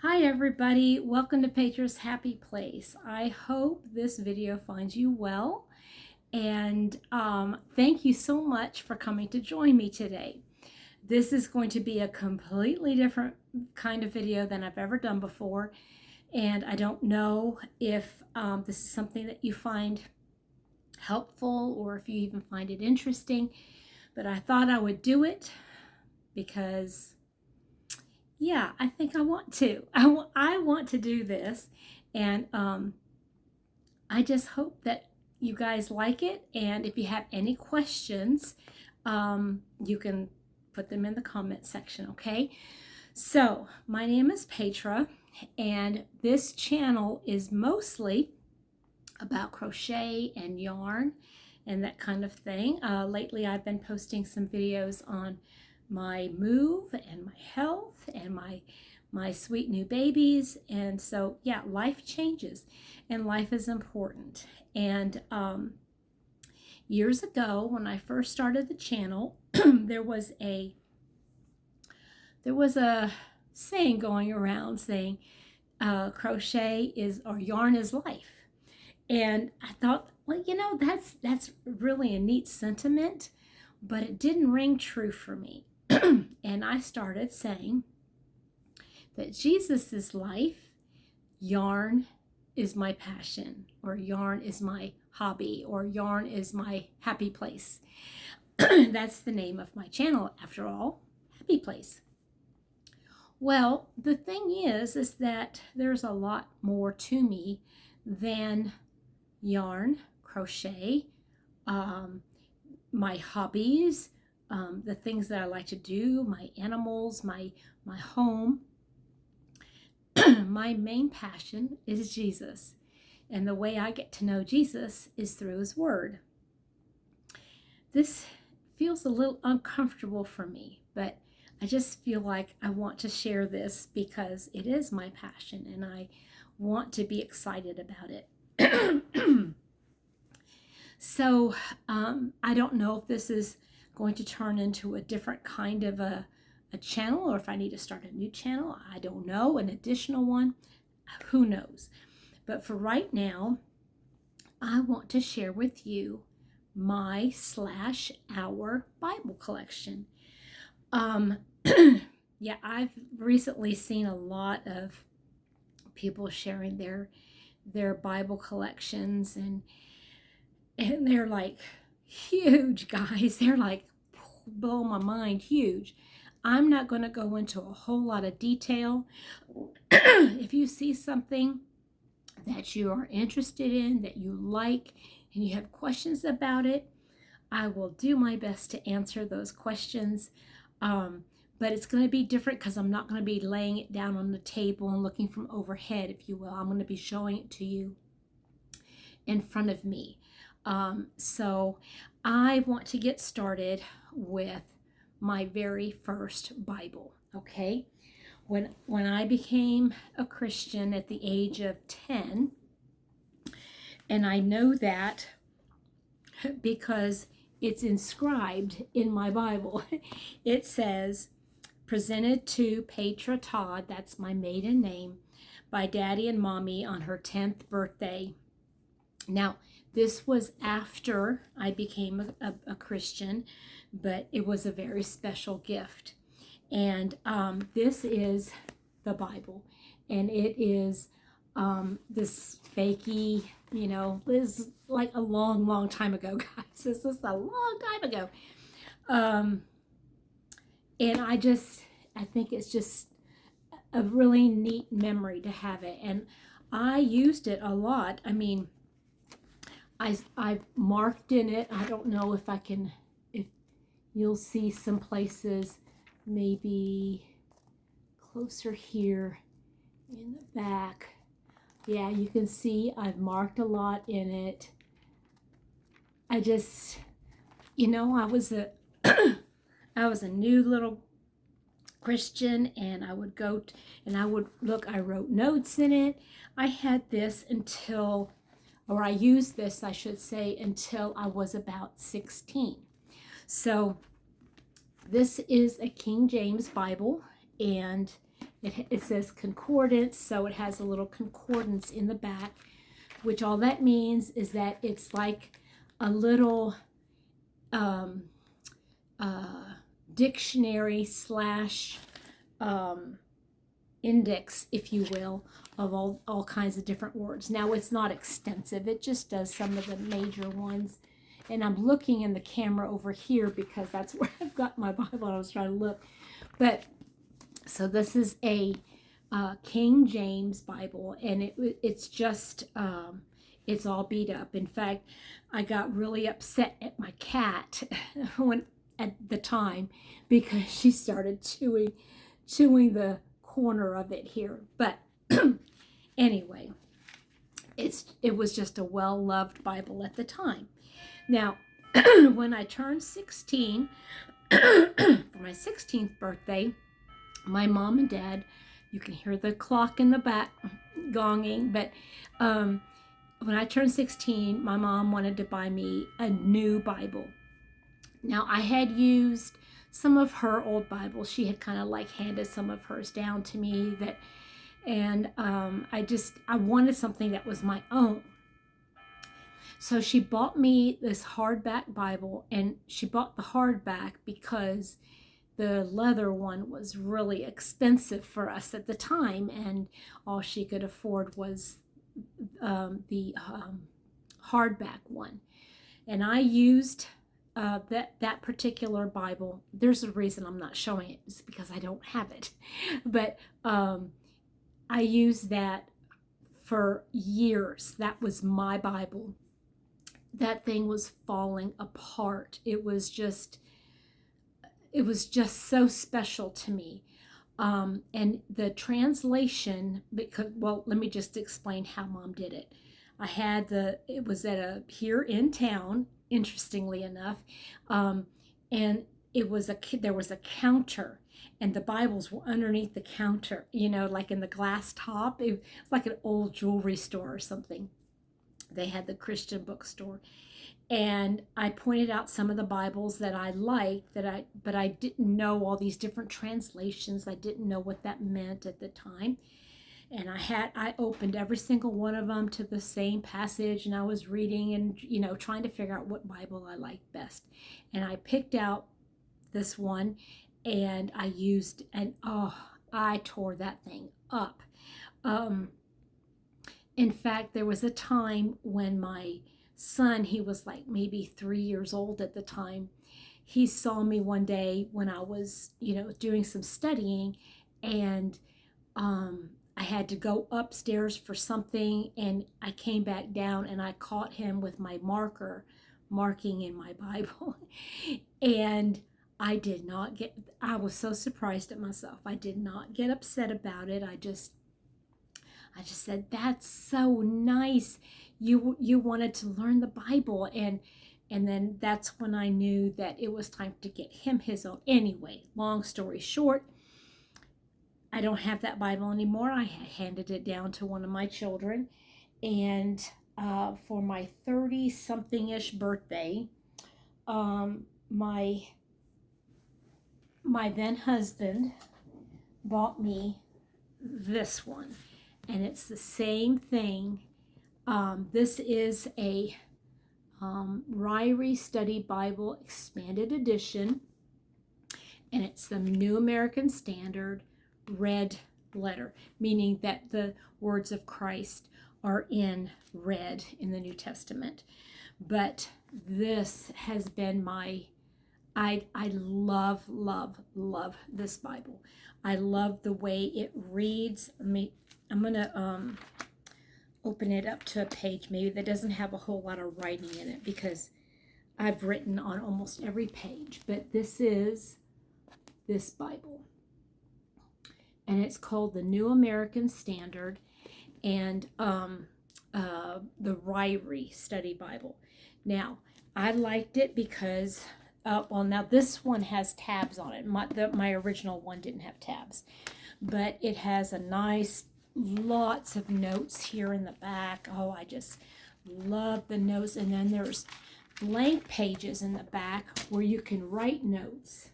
Hi everybody, welcome to Petra's Happy Place. I hope this video finds you well, and thank you so much for coming to join me today. This is going to be a completely different kind of video than I've ever done before, and I don't know if this is something that you find helpful or if you even find it interesting, but I thought I would do it because yeah, I think I want to. I want to do this, and I just hope that you guys like it. And if you have any questions, you can put them in the comment section, okay? So, my name is Petra, and this channel is mostly about crochet and yarn and that kind of thing. Lately, I've been posting some videos on my move and my health and my sweet new babies. And so yeah, life changes and life is important. And years ago when I first started the channel, there was a saying going around saying crochet is, or yarn is life. And I thought, well, you know, that's really a neat sentiment, but it didn't ring true for me. And I started saying that Jesus is life, yarn is my passion, or yarn is my hobby, or yarn is my happy place. That's the name of my channel, after all, Happy Place. Well, the thing is that there's a lot more to me than yarn, crochet, my hobbies, the things that I like to do, my animals, my home. My main passion is Jesus, and the way I get to know Jesus is through his word. This feels a little uncomfortable for me, but I just feel like I want to share this because it is my passion and I want to be excited about it. So I don't know if this is going to turn into a different kind of a channel, or if I need to start a new channel. I don't know, an additional one, who knows. But for right now, I want to share with you my /our Bible collection. Yeah, I've recently seen a lot of people sharing their Bible collections, and they're like huge, guys. They're like, blow my mind, huge. I'm not going to go into a whole lot of detail. If you see something that you are interested in, that you like, and you have questions about it, I will do my best to answer those questions. But it's going to be different because I'm not going to be laying it down on the table and looking from overhead, if you will. I'm going to be showing it to you in front of me. So I want to get started with my very first Bible, okay? When I became a Christian at the age of 10, and I know that because it's inscribed in my Bible. It says, presented to Petra Todd, that's my maiden name, by Daddy and Mommy on her 10th birthday. Now, this was after I became a Christian, but it was a very special gift. And this is the Bible, and it is this fakey, you know, this is like a long time ago, guys. This is a long time ago. And I think it's just a really neat memory to have it. And I used it a lot. I mean, I've marked in it. I don't know if you'll see some places, maybe closer here in the back. Yeah, you can see I've marked a lot in it. I just, you know, I was a new little Christian, and I would go and I would look, I wrote notes in it. I had this until, or I used this, I should say, until I was about 16. So this is a King James Bible, and It says concordance, so it has a little concordance in the back, which all that means is that it's like a little dictionary slash index, if you will, of all kinds of different words. Now, it's not extensive. It just does some of the major ones. And I'm looking in the camera over here because that's where I've got my Bible. I was trying to look. But, so this is a King James Bible, and it's just, it's all beat up. In fact, I got really upset at my cat at the time because she started chewing the corner of it here. But anyway, it was just a well-loved Bible at the time. Now, when I turned 16, for my 16th birthday, my mom and dad, you can hear the clock in the back gonging, but when I turned 16, my mom wanted to buy me a new Bible. Now, I had used some of her old Bibles. She had kind of like handed some of hers down to me, and I wanted something that was my own. So she bought me this hardback Bible, and she bought the hardback because the leather one was really expensive for us at the time, and all she could afford was the hardback one. And I used that particular Bible. There's a reason I'm not showing it. It's because I don't have it. But I used that for years. That was my Bible. That thing was falling apart. It was just so special to me. And the translation, because, well, let me just explain how Mom did it. It was here in town, interestingly enough, and there was a counter, and the Bibles were underneath the counter, like in the glass top. It was like an old jewelry store or something. They had the Christian bookstore. And I pointed out some of the Bibles that I liked, but I didn't know all these different translations. I didn't know what that meant at the time. And I opened every single one of them to the same passage, and I was reading and, trying to figure out what Bible I liked best. And I picked out this one, and I tore that thing up. In fact, there was a time when my son, he was like maybe 3 years old at the time, he saw me one day when I was, doing some studying, and I had to go upstairs for something, and I came back down, and I caught him with my marker marking in my Bible. And I was so surprised at myself. I did not get upset about it. I just said, that's so nice. You wanted to learn the Bible. And then that's when I knew that it was time to get him his own. Anyway, long story short, I don't have that Bible anymore. I handed it down to one of my children. And for my 30-something-ish birthday, my then husband bought me this one. And it's the same thing. This is a Ryrie Study Bible Expanded Edition, and it's the New American Standard red letter, meaning that the words of Christ are in red in the New Testament. But this has been I love this Bible. I love the way it reads. I'm going to open it up to a page maybe that doesn't have a whole lot of writing in it, because I've written on almost every page. But this is this Bible. And it's called the New American Standard and the Ryrie Study Bible. Now, I liked it because, now this one has tabs on it. My original one didn't have tabs. But it has a nice, lots of notes here in the back. Oh, I just love the notes. And then there's blank pages in the back where you can write notes.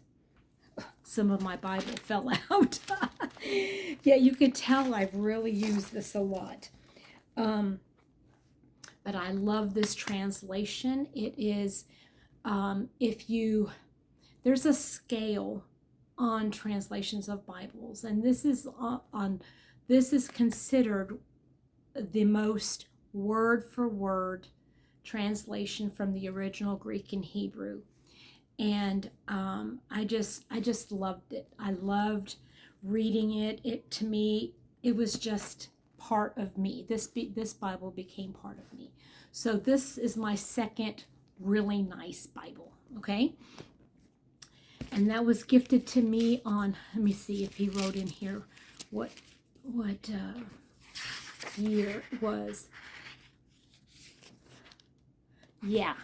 some of my Bible fell out. Yeah, you could tell I've really used this a lot. But I love this translation. It is, there's a scale on translations of Bibles, and this is considered the most word for word translation from the original Greek and Hebrew. And I just loved it. I loved reading it. To me, it was just part of me. This Bible became part of me. So this is my second really nice Bible. Okay. And that was gifted to me on, let me see if he wrote in here what year it was. Yeah,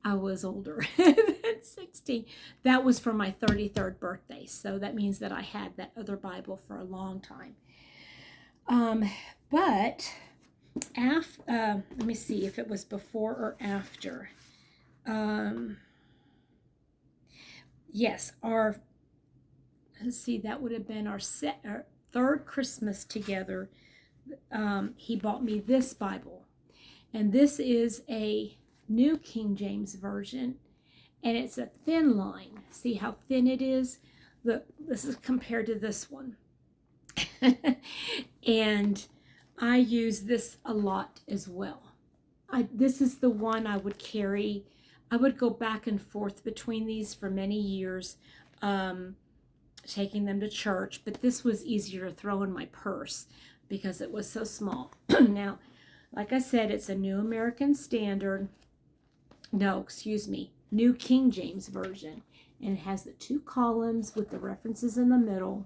I was older than 16. That was for my 33rd birthday. So that means that I had that other Bible for a long time. But let me see if it was before or after. Yes, let's see, that would have been our third Christmas together. He bought me this Bible, and this is a New King James Version, and it's a thin line. See how thin it is? This is compared to this one. And I use this a lot as well. This is the one I would carry. I would go back and forth between these for many years, taking them to church, but this was easier to throw in my purse because it was so small. Now, like I said, it's a New American Standard. No, excuse me, New King James Version. And it has the 2 columns with the references in the middle.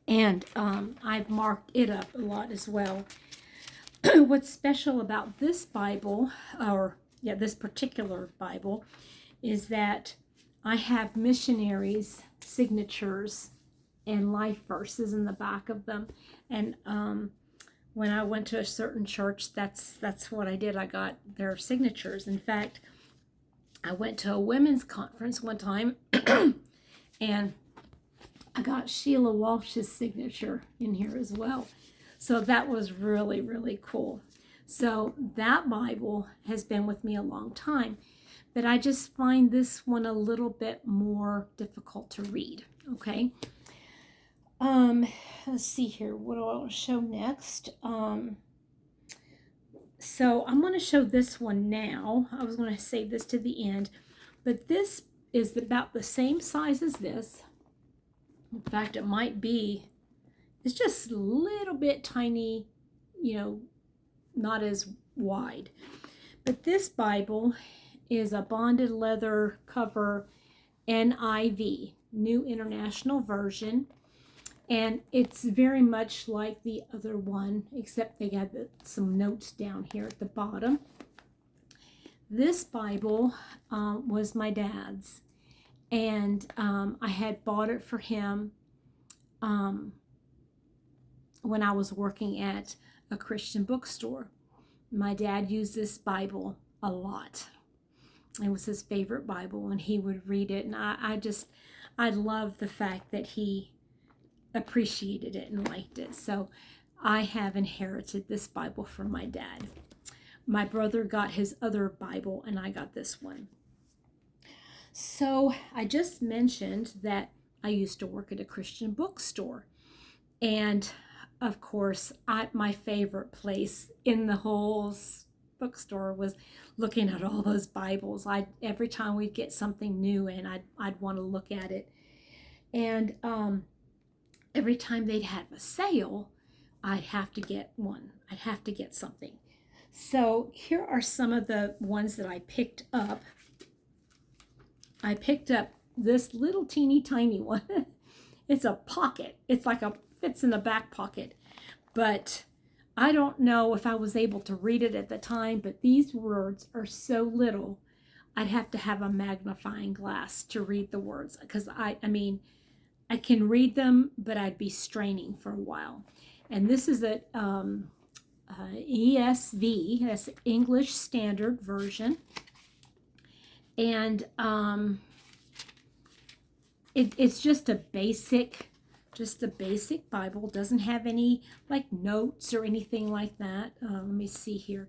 And I've marked it up a lot as well. What's special about this Bible, this particular Bible, is that I have missionaries' signatures and life verses in the back of them. And when I went to a certain church, that's what I did. I got their signatures. In fact, I went to a women's conference one time, and I got Sheila Walsh's signature in here as well. So that was really, really cool. So that Bible has been with me a long time, but I just find this one a little bit more difficult to read. Okay. Let's see here. What do I want to show next? So I'm going to show this one now. I was going to save this to the end, but this is about the same size as this. In fact, it might be, it's just a little bit tiny, not as wide. But this Bible is a bonded leather cover NIV, New International Version. And it's very much like the other one, except they got some notes down here at the bottom. This Bible was my dad's, and I had bought it for him when I was working at a Christian bookstore. My dad used this Bible a lot. It was his favorite Bible, and he would read it, and I loved the fact that he appreciated it and liked it. So I have inherited this Bible from my dad. My brother got his other Bible, and I got this one. So I just mentioned that I used to work at a Christian bookstore, and of course my favorite place in the whole bookstore was looking at all those Bibles. Every time we'd get something new in, I'd want to look at it, and every time they'd have a sale, I'd have to get one. I'd have to get something. So here are some of the ones that I picked up. I picked up this little teeny tiny one. It's a pocket. It's like fits in the back pocket. But I don't know if I was able to read it at the time, but these words are so little, I'd have to have a magnifying glass to read the words, because I can read them, but I'd be straining for a while. And this is a ESV, that's English Standard Version. And it's just a basic Bible. Doesn't have any like notes or anything like that. Let me see here.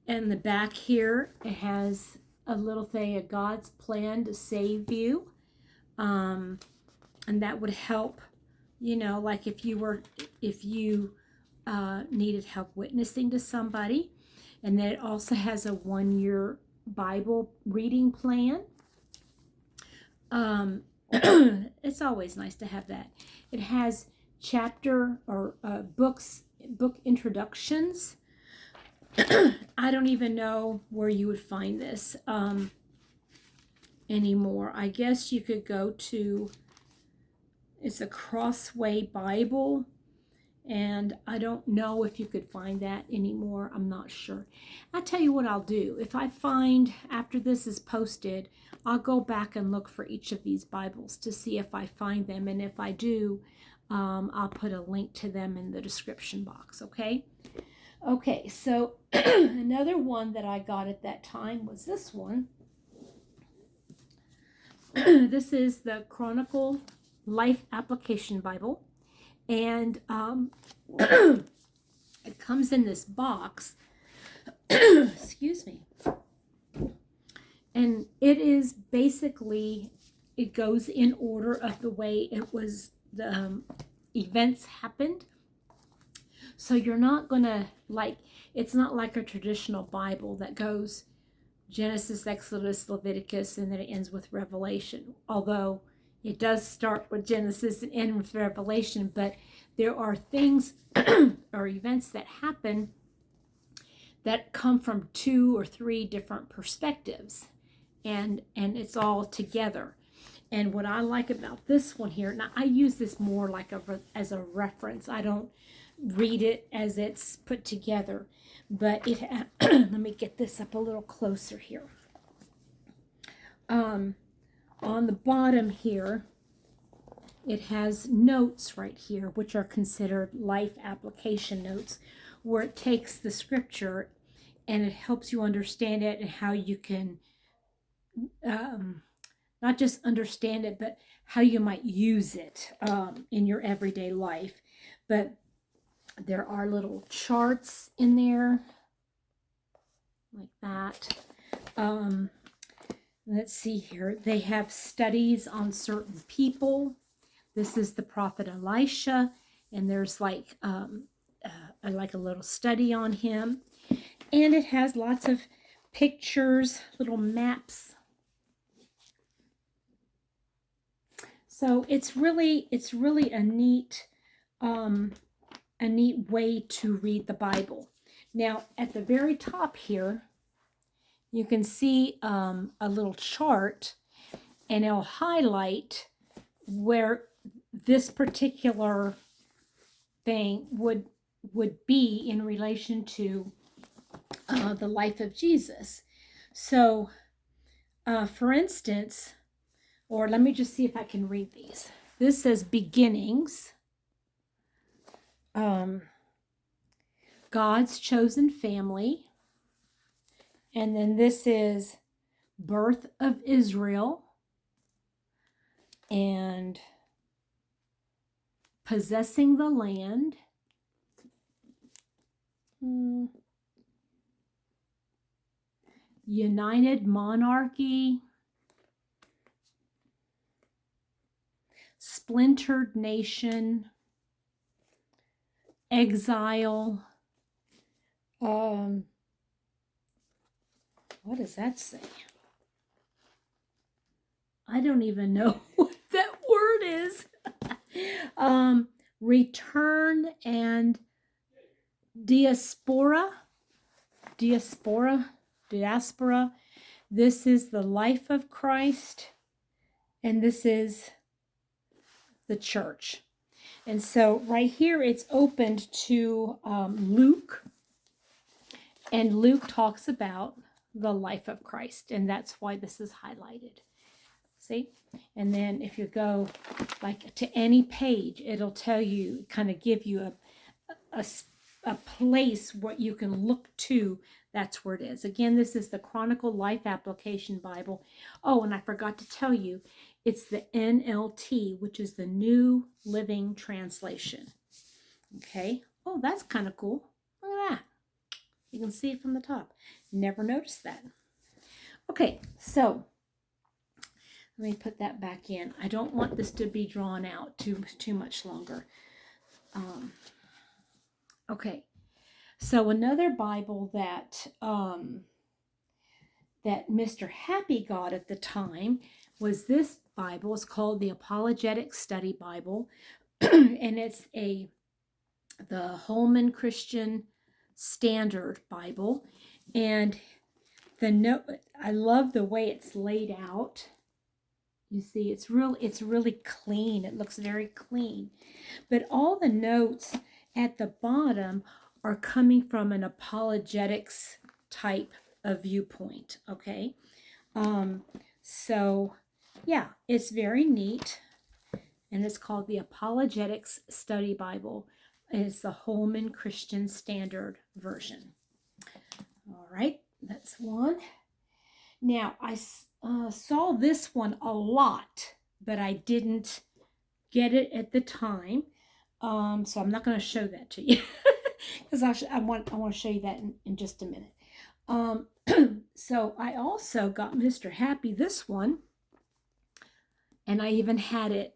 And the back here, it has a little thing, of God's plan to save you. And that would help, like if you needed help witnessing to somebody. And then it also has a 1-year Bible reading plan. It's always nice to have that. It has chapter or book introductions. I don't even know where you would find this anymore. I guess you could go to, it's a Crossway Bible, and I don't know if you could find that anymore. I'm not sure. I'll tell you what I'll do. If I find, after this is posted, I'll go back and look for each of these Bibles to see if I find them, and if I do, I'll put a link to them in the description box, okay? Okay, so another one that I got at that time was this one. This is the Chronicle Life Application Bible, and it comes in this box. Excuse me. And it is basically, it goes in order of the way it was, the events happened. So you're not going to, like, it's not like a traditional Bible that goes Genesis, Exodus, Leviticus, and then it ends with Revelation. Although it does start with Genesis and end with Revelation, but there are things or events that happen that come from 2 or 3 different perspectives, and it's all together. And what I like about this one here, now I use this more like as a reference. I don't read it as it's put together, but it let me get this up a little closer here. On the bottom here, it has notes right here, which are considered life application notes, where it takes the scripture and it helps you understand it and how you can not just understand it, but how you might use it in your everyday life. But there are little charts in there like that. Let's see here. They have studies on certain people. This is the prophet Elisha, and there's like a little study on him. And it has lots of pictures, little maps. So it's really a neat way to read the Bible. Now, at the very top here, you can see a little chart, and it'll highlight where this particular thing would be in relation to the life of Jesus. So, for instance, or let me just see if I can read these. This says beginnings. God's chosen family. And then this is birth of Israel and possessing the land. United monarchy. Splintered nation. Exile. What does that say? I don't even know what that word is. Return and diaspora. This is the life of Christ, and this is the church. And so right here it's opened to Luke, and Luke talks about the life of Christ, and that's why this is highlighted. See? And then if you go like to any page, it'll tell you, kind of give you a place what you can look to, that's where it is. Again, this is the Chronicle Life Application Bible. Oh, and I forgot to tell you, it's the NLT, which is the New Living Translation. Okay. Oh, that's kind of cool. Look at that. You can see it from the top. Never noticed that. Okay, so let me put that back in. I don't want this to be drawn out too much longer. Okay, so another Bible that that Mr. Happy got at the time was this Bible. It's called the Apologetics Study Bible, and it's the Holman Christian Standard Bible. And the note, I love the way it's laid out. You see, it's really clean. It looks very clean. But all the notes at the bottom are coming from an apologetics type of viewpoint, okay? So, yeah, it's very neat. And it's called the Apologetics Study Bible. And it's the Holman Christian Standard Version. All right, that's one. Now, I saw this one a lot, but I didn't get it at the time. So I'm not going to show that to you because I want to show you that in just a minute. So I also got Mr. Happy this one, and I even had it.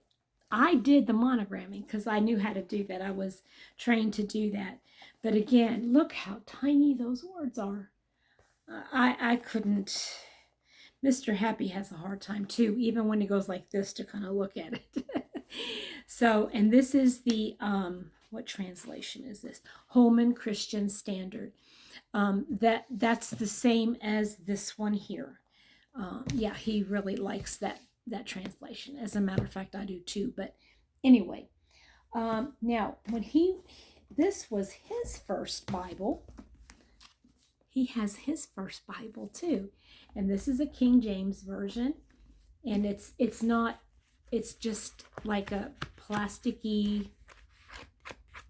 I did the monogramming because I knew how to do that. I was trained to do that. But again, look how tiny those words are. I couldn't. Mr. Happy has a hard time too, even when he goes like this to kind of look at it. So, and this is the, what translation is this? Holman Christian Standard. That's the same as this one here. Yeah, he really likes that translation. As a matter of fact, I do too. But anyway, now when this was his first Bible. He has his first Bible too, and this is a King James version, and it's just like a plasticky.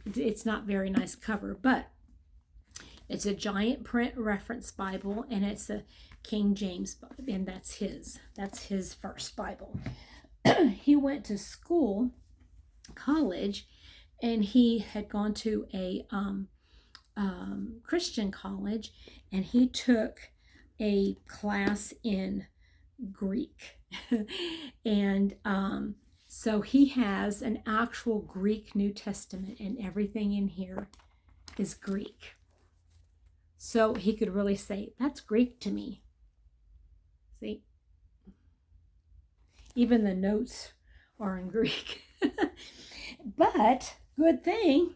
It's not very nice cover, but it's a giant print reference Bible, and it's a King James, and that's his first Bible. He went to college, and he had gone to a Christian college, and he took a class in Greek. And so he has an actual Greek New Testament, and everything in here is Greek. So he could really say, that's Greek to me. See? Even the notes are in Greek. But, good thing,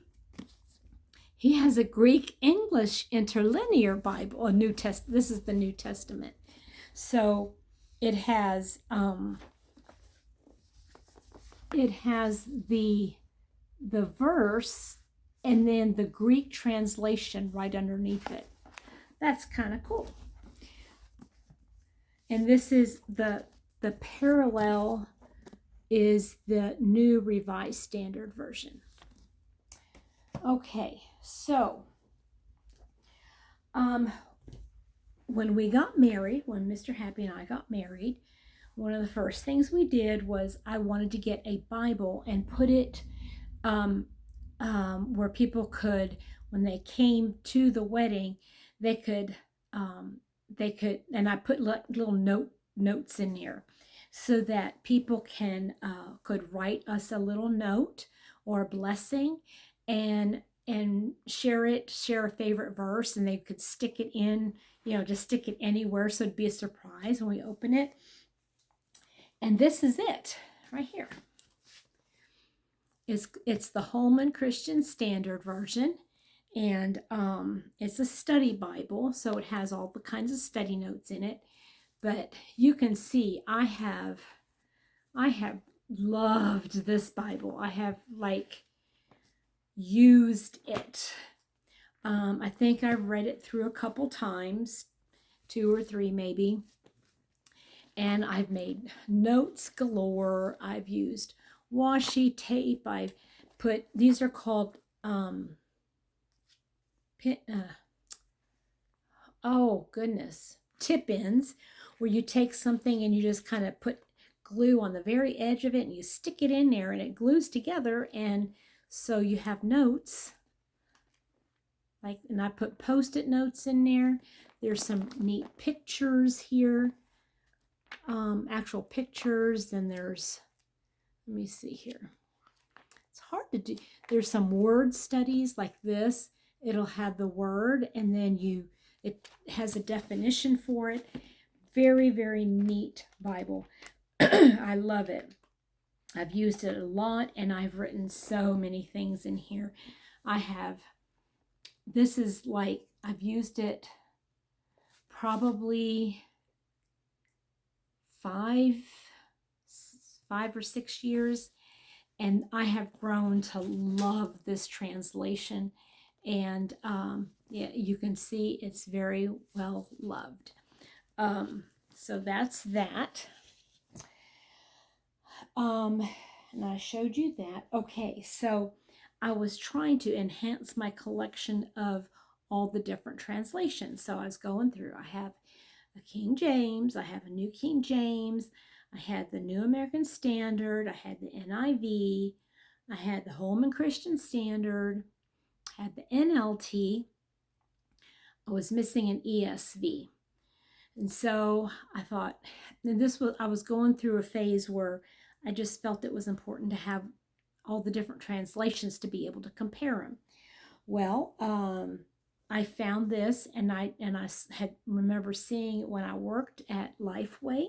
he has a Greek-English interlinear Bible, a New Testament. This is the New Testament. So it has the verse and then the Greek translation right underneath it. That's kind of cool. And this is the parallel is the New Revised Standard Version. Okay, so when we got married, when Mr. Happy and I got married, one of the first things we did was I wanted to get a Bible and put it where people could, when they came to the wedding, they could, and I put little notes in there so that people could write us a little note or a blessing, and share a favorite verse, and they could stick it in, just stick it anywhere so it'd be a surprise when we open it. And this is it right here. It's the Holman Christian Standard Version, and it's a study Bible, so it has all the kinds of study notes in it. But you can see I have loved this Bible. I have used it. I think I've read it through a couple times, 2 or 3 maybe, and I've made notes galore. I've used washi tape. I've put, these are called oh goodness, tip ins, where you take something and you just kind of put glue on the very edge of it and you stick it in there and it glues together, and so you have notes. Like, and I put post-it notes in there. There's some neat pictures here, actual pictures. Then there's, let me see here. It's hard to do. There's some word studies like this. It'll have the word, and then it has a definition for it. Very, very neat Bible. I love it. I've used it a lot, and I've written so many things in here. This is like, I've used it probably 5 or 6 years, and I have grown to love this translation. And yeah, you can see it's very well loved. So that's that. And I showed you that. Okay, so I was trying to enhance my collection of all the different translations. So I was going through. I have a King James. I have a New King James. I had the New American Standard. I had the NIV. I had the Holman Christian Standard. I had the NLT. I was missing an ESV. And so I thought, and I was going through a phase where I just felt it was important to have all the different translations to be able to compare them. Well, I found this, and I had remember seeing it when I worked at Lifeway,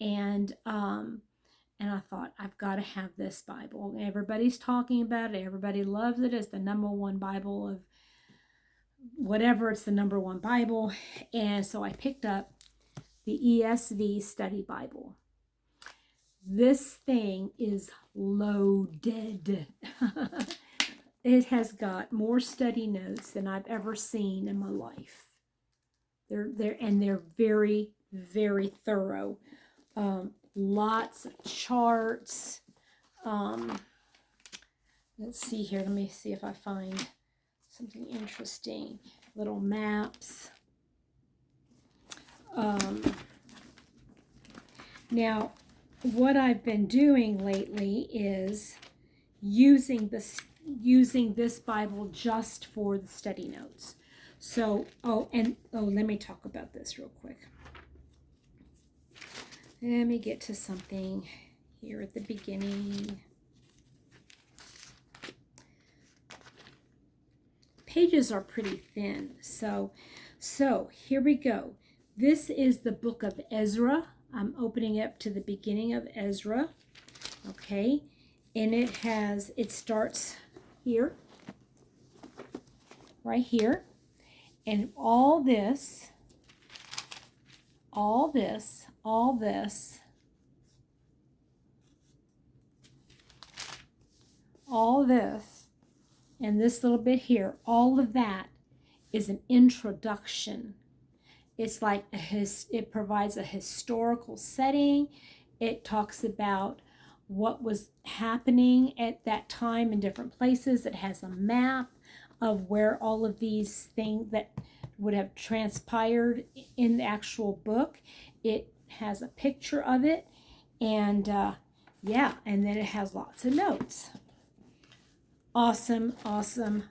and I thought, I've got to have this Bible. Everybody's talking about it. Everybody loves it. It's the #1 Bible of whatever. It's the #1 Bible. And so I picked up the ESV Study Bible. This thing is loaded. It has got more study notes than I've ever seen in my life. They're very, very thorough. Lots of charts. Let's see here. Let me see if I find something interesting. Little maps. Now, what I've been doing lately is using this Bible just for the study notes. So, let me talk about this real quick. Let me get to something here at the beginning. Pages are pretty thin, so here we go. This is the book of Ezra. I'm opening up to the beginning of Ezra, okay? And it starts here, right here, and all this, and this little bit here, all of that is an introduction. It's like it provides a historical setting. It talks about what was happening at that time in different places. It has a map of where all of these things that would have transpired in the actual book. It has a picture of it, and yeah, and then it has lots of notes. Awesome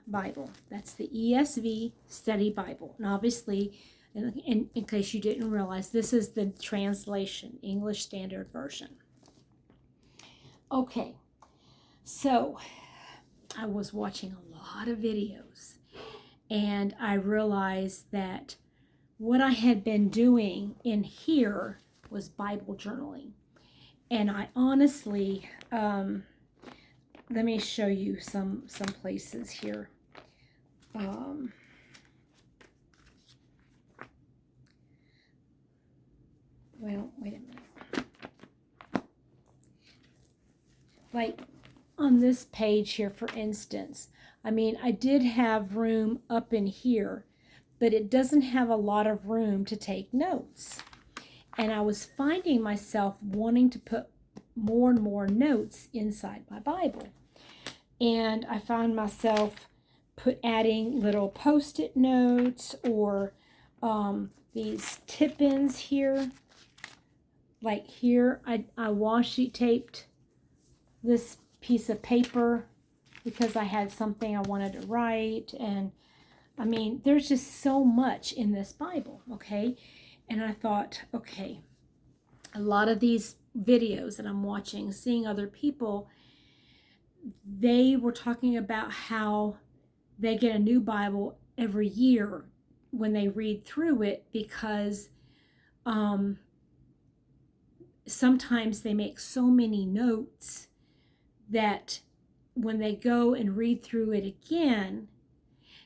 Bible. That's the ESV Study Bible. And obviously, in case you didn't realize, this is the translation, English Standard Version. Okay, so I was watching a lot of videos, and I realized that what I had been doing in here was Bible journaling. And I honestly, let me show you some places here. Well, wait a minute. Like on this page here, for instance, I mean, I did have room up in here, but it doesn't have a lot of room to take notes. And I was finding myself wanting to put more and more notes inside my Bible. And I found myself adding little post-it notes or these tip-ins here. Like here, I washi taped this piece of paper because I had something I wanted to write. And I mean, there's just so much in this Bible, okay? And I thought, okay, a lot of these videos that I'm watching, seeing other people, they were talking about how they get a new Bible every year when they read through it because sometimes they make so many notes that when they go and read through it again,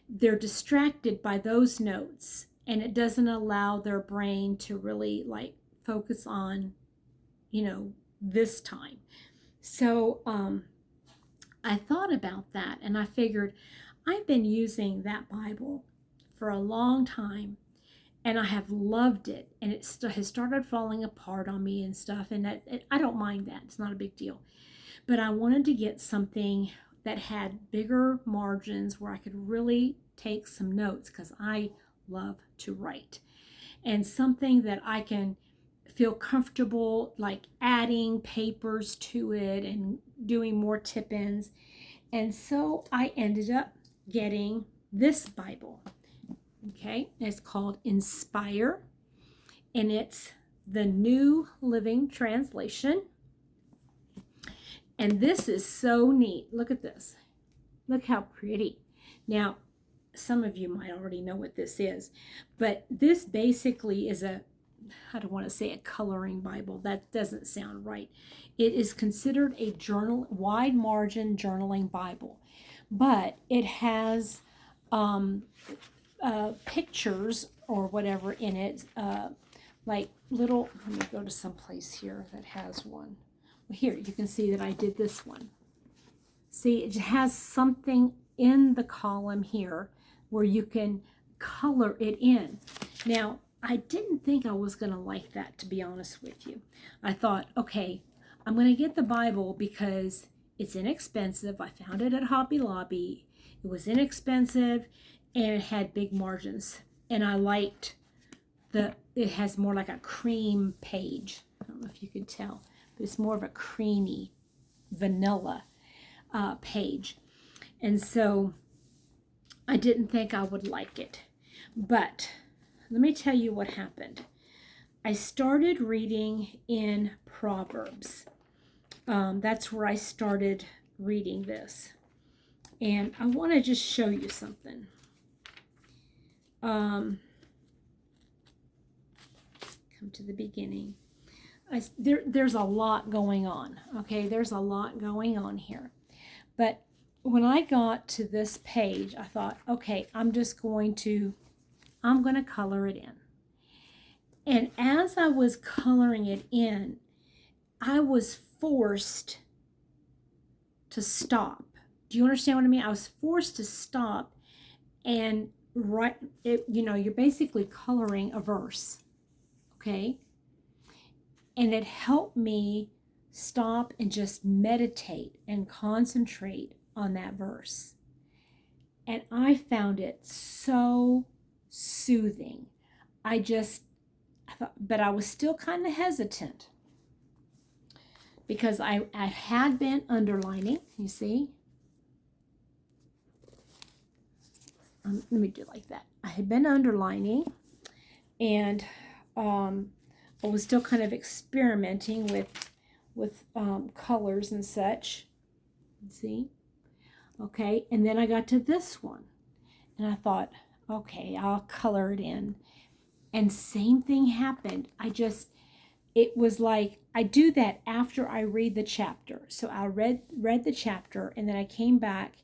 they're distracted by those notes, and it doesn't allow their brain to really like focus on, this time. So I thought about that, and I figured I've been using that Bible for a long time, and I have loved it, and it has started falling apart on me and stuff, and I don't mind that. It's not a big deal. But I wanted to get something that had bigger margins where I could really take some notes because I love to write. And something that I can feel comfortable like adding papers to it and doing more tip-ins. And so I ended up getting this Bible. Okay, it's called Inspire, and it's the New Living Translation. And this is so neat. Look at this. Look how pretty. Now, some of you might already know what this is, but this basically is I don't want to say a coloring Bible. That doesn't sound right. It is considered a wide margin journaling Bible, but it has pictures or whatever in it, like little, let me go to some place here that has one. Well, here, you can see that I did this one. See, it has something in the column here where you can color it in. Now, I didn't think I was going to like that, to be honest with you. I thought, okay, I'm going to get the Bible because it's inexpensive. I found it at Hobby Lobby. It was inexpensive, and it had big margins. And I liked it has more like a cream page. I don't know if you can tell, but it's more of a creamy vanilla page. And so I didn't think I would like it. But let me tell you what happened. I started reading in Proverbs. That's where I started reading this. And I want to just show you something. Come to the beginning. There's a lot going on. Okay, there's a lot going on here. But when I got to this page, I thought, okay, I'm going to color it in. And as I was coloring it in, I was forced to stop. Do you understand what I mean? I was forced to stop and write it. You're basically coloring a verse, okay? And it helped me stop and just meditate and concentrate on that verse. And I found it so soothing. I thought, but I was still kind of hesitant because I had been underlining, you see. Let me do it like that. I had been underlining, and I was still kind of experimenting with colors and such. See? Okay, and then I got to this one, and I thought, okay, I'll color it in. And same thing happened. It was like, I do that after I read the chapter. So I read the chapter, and then I came back,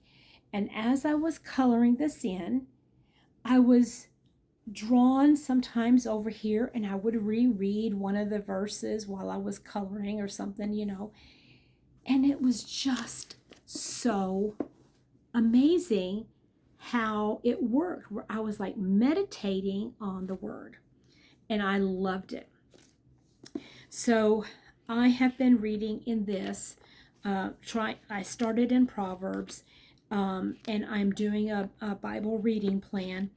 and as I was coloring this in, I was drawn sometimes over here, and I would reread one of the verses while I was coloring or something, and it was just so amazing how it worked, where I was like meditating on the word, and I loved it. So I have been reading in this. I started in Proverbs, and I'm doing a Bible reading plan.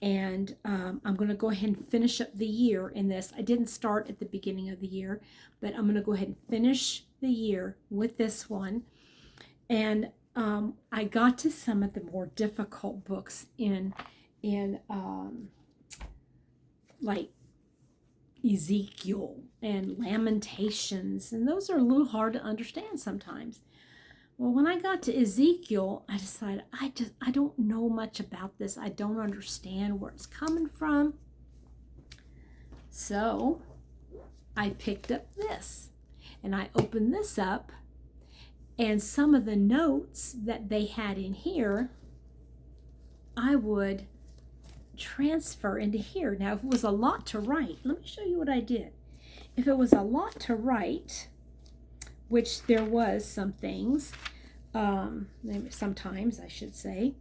And I'm going to go ahead and finish up the year in this. I didn't start at the beginning of the year, but I'm going to go ahead and finish the year with this one. And I got to some of the more difficult books in like Ezekiel and Lamentations, and those are a little hard to understand sometimes. Well, when I got to Ezekiel, I decided I don't know much about this. I don't understand where it's coming from. So I picked up this, and I opened this up, and some of the notes that they had in here, I would transfer into here. Now, if it was a lot to write, let me show you what I did. If it was a lot to write, which there was some things, maybe sometimes I should say,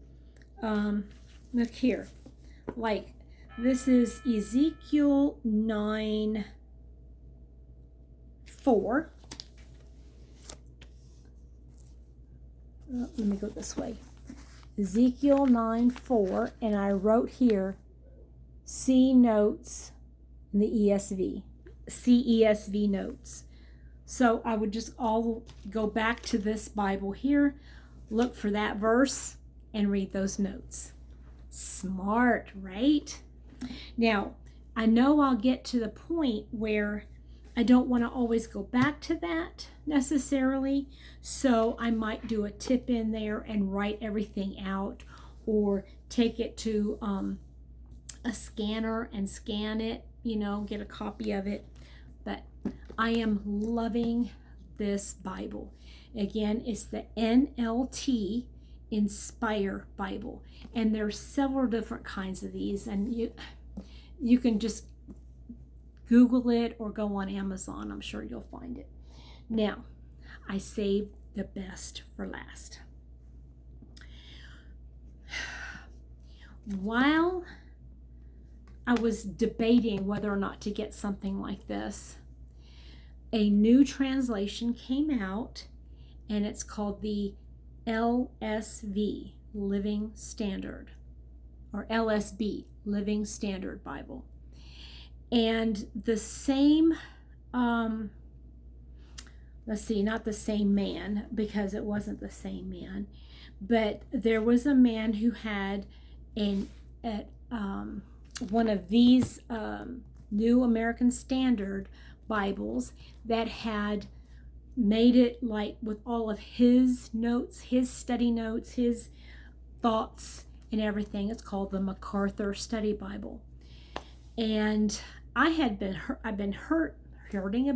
look here, like this is Ezekiel 9:4. Let me go this way. Ezekiel 9:4, and I wrote here, C notes in the ESV, CESV notes. So I would just all go back to this Bible here, look for that verse, and read those notes. Smart, right? Now, I know I'll get to the point where I don't want to always go back to that necessarily, so I might do a tip in there and write everything out, or take it to a scanner and scan it, get a copy of it. But I am loving this Bible. Again, it's the NLT Inspire Bible, and there's several different kinds of these, and you can just Google it or go on Amazon. I'm sure you'll find it. Now, I saved the best for last. While I was debating whether or not to get something like this, a new translation came out, and it's called the LSV, Living Standard, or LSB, Living Standard Bible. And the same, let's see, not the same man, because it wasn't the same man, but there was a man who had one of these New American Standard Bibles that had made it like with all of his notes, his study notes, his thoughts and everything. It's called the MacArthur Study Bible. And I've been hearing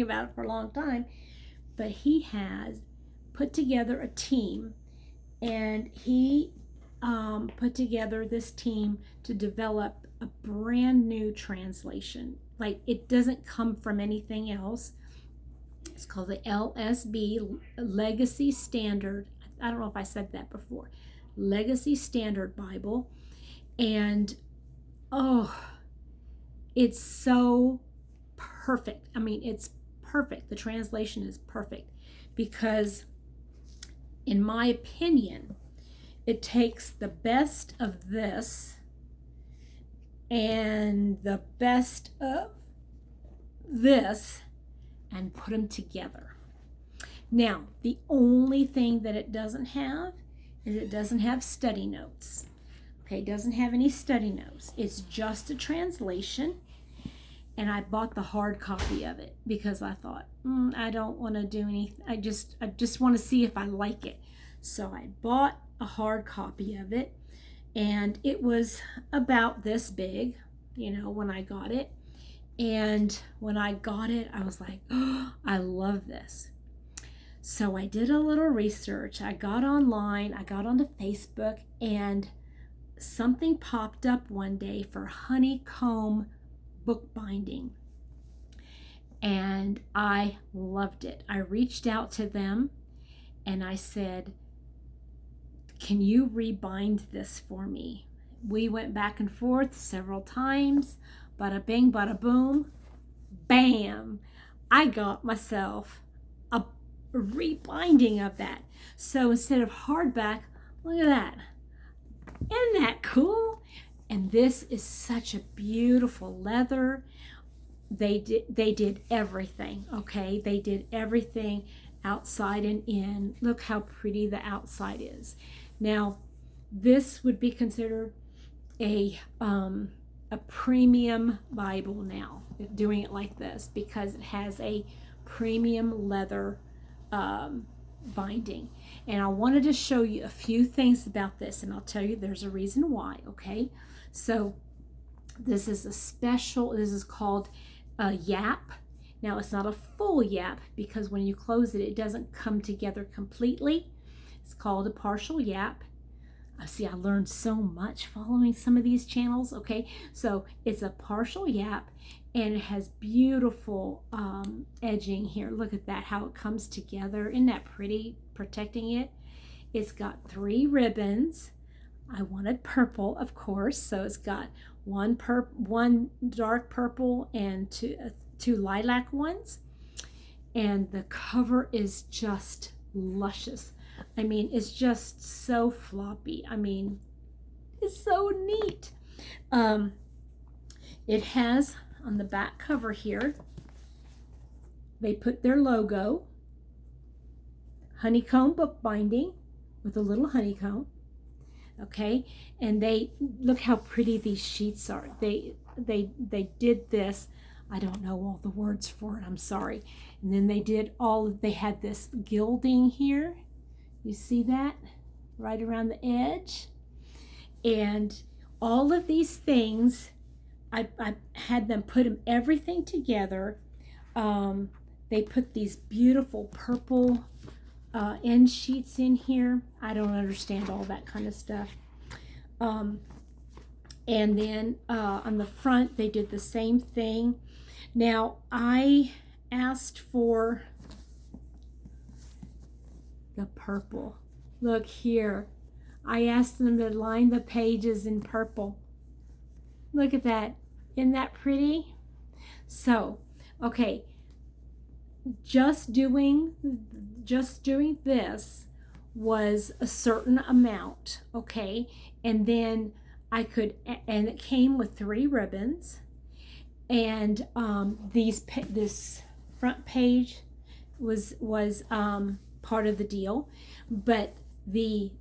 about it for a long time, but he has put together a team, and he put together this team to develop a brand new translation. Like, it doesn't come from anything else. It's called the LSB, Legacy Standard. I don't know if I said that before. Legacy Standard Bible. And it's so perfect. I mean, it's perfect. The translation is perfect because, in my opinion, it takes the best of this and the best of this and put them together. Now, the only thing that it doesn't have is it doesn't have study notes. Okay, it doesn't have any study notes. It's just a translation. And I bought the hard copy of it because I thought, I don't want to do anything. I just want to see if I like it. So I bought a hard copy of it, and it was about this big, when I got it. And when I got it, I was like, I love this. So I did a little research. I got online, I got onto Facebook, and something popped up one day for Honeycombbookbinding. And I loved it. I reached out to them and I said, can you rebind this for me? We went back and forth several times. Bada bing, bada boom, bam. I got myself a rebinding of that. So instead of hardback, look at that. Isn't that cool? And this is such a beautiful leather. They did everything, okay? They did everything outside and in. Look how pretty the outside is. Now, this would be considered a premium Bible now, doing it like this, because it has a premium leather binding. And I wanted to show you a few things about this, and I'll tell you there's a reason why, okay? So this is a special, this is called a yap. Now it's not a full yap, because when you close it, it doesn't come together completely. It's called a partial yap. See, I learned so much following some of these channels, okay? So it's a partial yap, and it has beautiful edging here. Look at that, how it comes together. Isn't that pretty, protecting it? It's got 3 ribbons. I wanted purple, of course, so it's got one dark purple and two lilac ones. And the cover is just luscious. I mean, it's just so floppy. I mean, it's so neat. It has on the back cover here, they put their logo, Honeycomb Bookbinding, with a little honeycomb. Okay, and they look how pretty these sheets are. They did this. I don't know all the words for it, I'm sorry. And then they had this gilding here. You see that right around the edge? And all of these things, I had them put everything together. They put these beautiful purple end sheets in here. I don't understand all that kind of stuff. And then on the front, they did the same thing. Now, I asked for the purple. Look here. I asked them to line the pages in purple. Look at that. Isn't that pretty? So, okay, just doing this was a certain amount, okay? And then and it came with 3 ribbons, and this front page was part of the deal, but the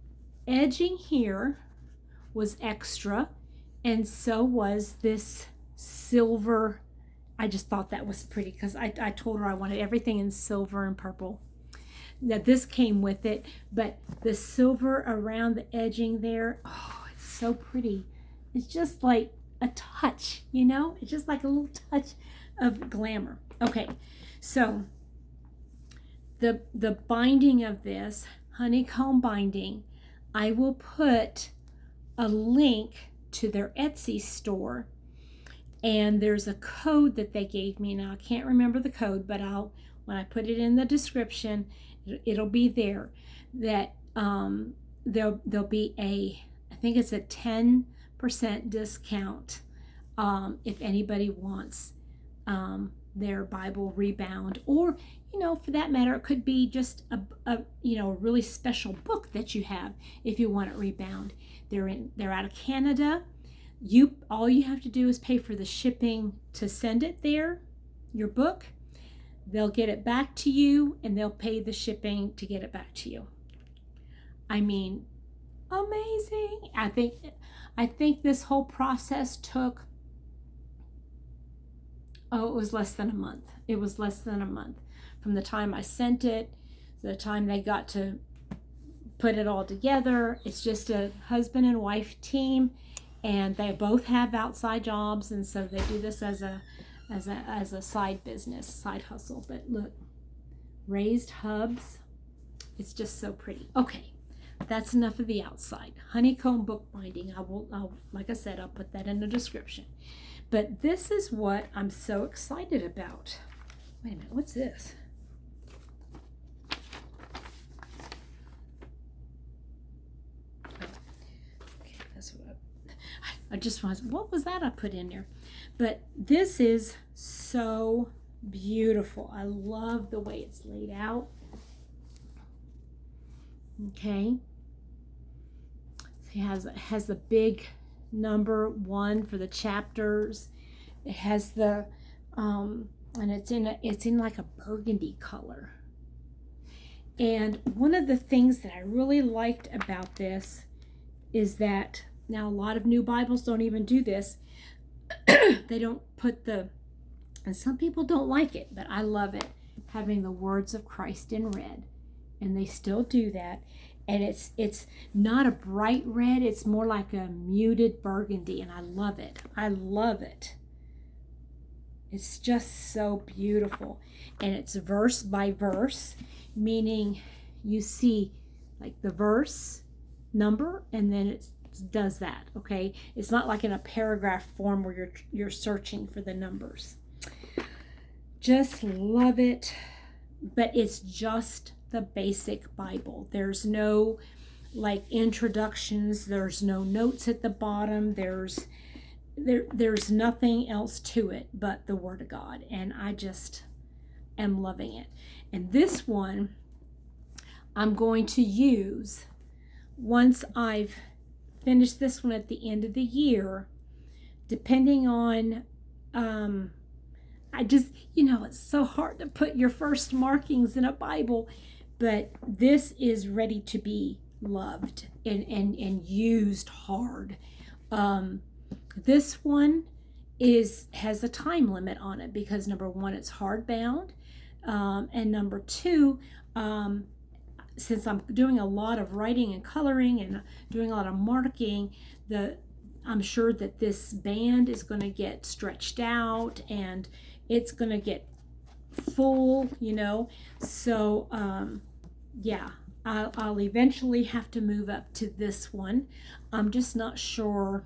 edging here was extra, and so was this silver. I just thought that was pretty, because I told her I wanted everything in silver and purple. Now this came with it, but the silver around the edging there, oh, it's so pretty. It's just like a touch, you know? It's just like a little touch of glamour. Okay, so the binding of this, honeycomb binding, I will put a link to their Etsy store, and there's a code that they gave me. Now I can't remember the code, but when I put it in the description, it'll be there. That there'll be I think it's a 10% discount if anybody wants their Bible rebound, or for that matter, it could be just a really special book that you have if you want it rebound. They're out of Canada. All you have to do is pay for the shipping to send it there, your book. They'll get it back to you, and they'll pay the shipping to get it back to you. I mean, amazing. I think this whole process took, it was less than a month. It was less than a month from the time I sent it to the time they got to put it all together. It's just a husband and wife team, and they both have outside jobs, and so they do this as a side business, side hustle. But look, raised hubs. It's just so pretty. Okay, that's enough of the outside. Honeycomb bookbinding. I'll like I said, I'll put that in the description. But this is what I'm so excited about. Wait a minute, what's this? Okay, that's what I just was. What was that I put in there? But this is so beautiful. I love the way it's laid out. Okay. It has the big number 1 for the chapters. It has the and it's in like a burgundy color. And one of the things that I really liked about this is that now a lot of new Bibles don't even do this. They don't put and some people don't like it, but I love it, having the words of Christ in red. And they still do that. And it's not a bright red, it's more like a muted burgundy, and I love it. I love it. It's just so beautiful. And it's verse by verse, meaning you see like the verse number and then it does that, okay? It's not like in a paragraph form where you're searching for the numbers. Just love it. But it's just the basic Bible. There's no like introductions, there's no notes at the bottom, there's nothing else to it but the Word of God, and I just am loving it. And this one I'm going to use once I've finished this one at the end of the year, depending on I just, it's so hard to put your first markings in a Bible, but this is ready to be loved and used hard. This one has a time limit on it because number 1, it's hardbound, and number 2, since I'm doing a lot of writing and coloring and doing a lot of marking, I'm sure that this band is going to get stretched out and it's going to get full, so yeah, I'll eventually have to move up to this one. I'm just not sure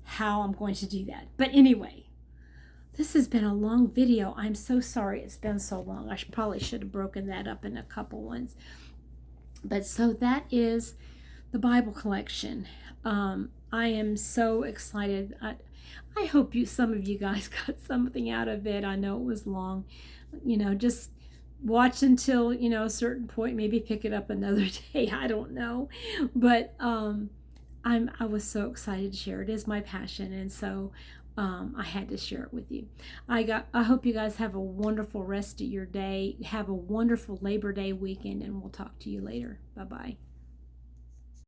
how I'm going to do that, but anyway, this has been a long video. I'm so sorry it's been so long. I probably should have broken that up in a couple ones. But so that is the Bible collection. I am so excited. I hope some of you guys got something out of it. I know it was long. Just watch until, a certain point, maybe pick it up another day. I don't know. But I was so excited to share. It is my passion, and so I had to share it with you. I hope you guys have a wonderful rest of your day. Have a wonderful Labor Day weekend, and we'll talk to you later. Bye-bye.